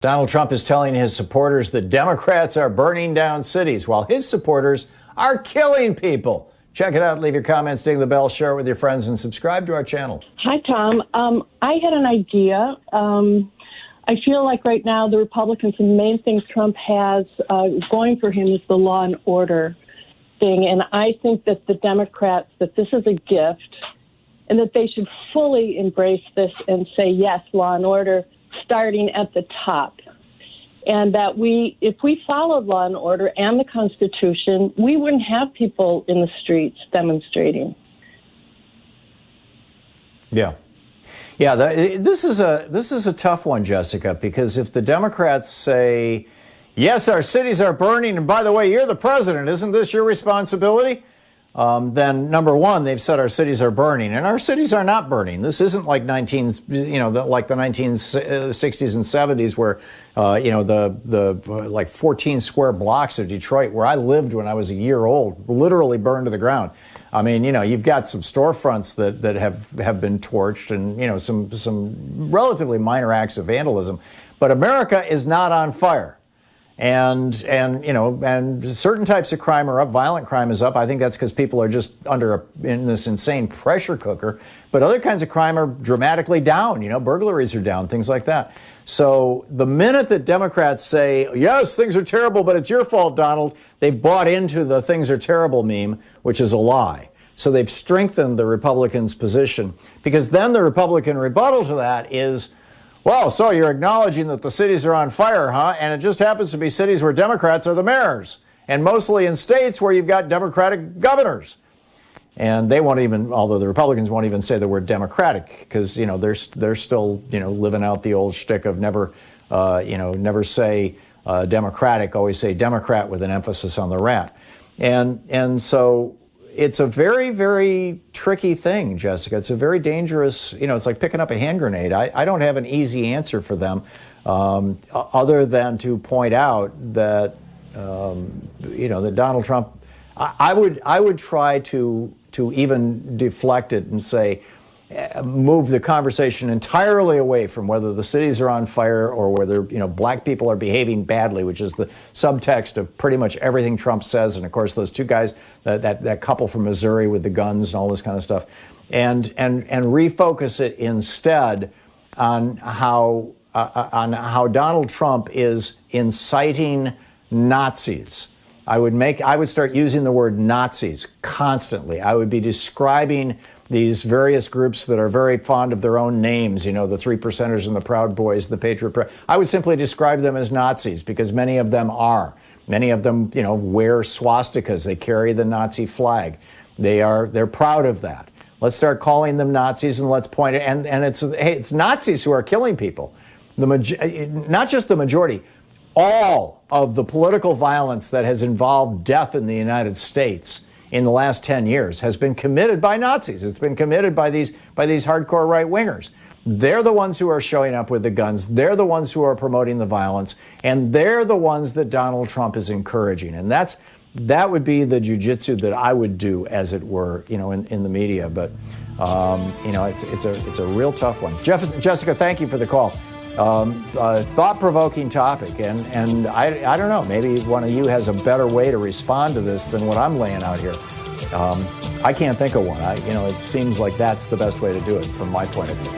Donald Trump is telling his supporters that Democrats are burning down cities while his supporters are killing people. Check it out. Leave your comments, ding the bell, share it with your friends, and subscribe to our channel. Hi, Tom. I had an idea. I feel like right now the Republicans, the main thing Trump has going for him is the law and order thing. And I think that the Democrats, that this is a gift and that they should fully embrace this and say, yes, law and order, starting at the top. And that if we followed law and order and the Constitution, we wouldn't have people in the streets demonstrating. Yeah. Yeah, this is a tough one, Jessica, because if the Democrats say, yes, our cities are burning, and by the way, you're the president, isn't this your responsibility? Then number one, they've said our cities are burning, and our cities are not burning. This isn't like like the 1960s and 70s, where the like 14 square blocks of Detroit, where I lived when I was a year old, literally burned to the ground. I mean, you've got some storefronts that have been torched, and some relatively minor acts of vandalism, but America is not on fire. And certain types of crime are up. Violent crime is up. I think that's because people are just in this insane pressure cooker. But other kinds of crime are dramatically down. Burglaries are down, things like that. So the minute that Democrats say, yes, things are terrible, but it's your fault, Donald, they've bought into the things are terrible meme, which is a lie. So they've strengthened the Republicans' position, because then the Republican rebuttal to that is, well, so you're acknowledging that the cities are on fire, huh? And it just happens to be cities where Democrats are the mayors, and mostly in states where you've got Democratic governors. And they won't even, although the Republicans won't even say the word Democratic, because, they're still, living out the old shtick of never say Democratic, always say Democrat with an emphasis on the rat. And so it's a very, very tricky thing, Jessica. It's a very dangerous, it's like picking up a hand grenade. I don't have an easy answer for them other than to point out that, that Donald Trump, I would try to even deflect it and say, move the conversation entirely away from whether the cities are on fire or whether, black people are behaving badly, which is the subtext of pretty much everything Trump says. And of course, those two guys, that couple from Missouri with the guns and all this kind of stuff, and refocus it instead on how Donald Trump is inciting Nazis. I would start using the word Nazis constantly. I would be describing these various groups that are very fond of their own names, the Three Percenters and the Proud Boys, the Patriot. I would simply describe them as Nazis, because many of them are. Many of them, wear swastikas. They carry the Nazi flag. They're proud of that. Let's start calling them Nazis, and let's point it. And it's Nazis who are killing people. Not just the majority. All of the political violence that has involved death in the United States in the last 10 years has been committed by Nazis. It's been committed by these hardcore right-wingers. They're the ones who are showing up with the guns. They're the ones who are promoting the violence. And they're the ones that Donald Trump is encouraging. And that would be the jujitsu that I would do, as it were, in the media. But, it's a real tough one. Jessica, thank you for the call. Thought-provoking topic, and I don't know, maybe one of you has a better way to respond to this than what I'm laying out here. I can't think of one. It seems like that's the best way to do it from my point of view.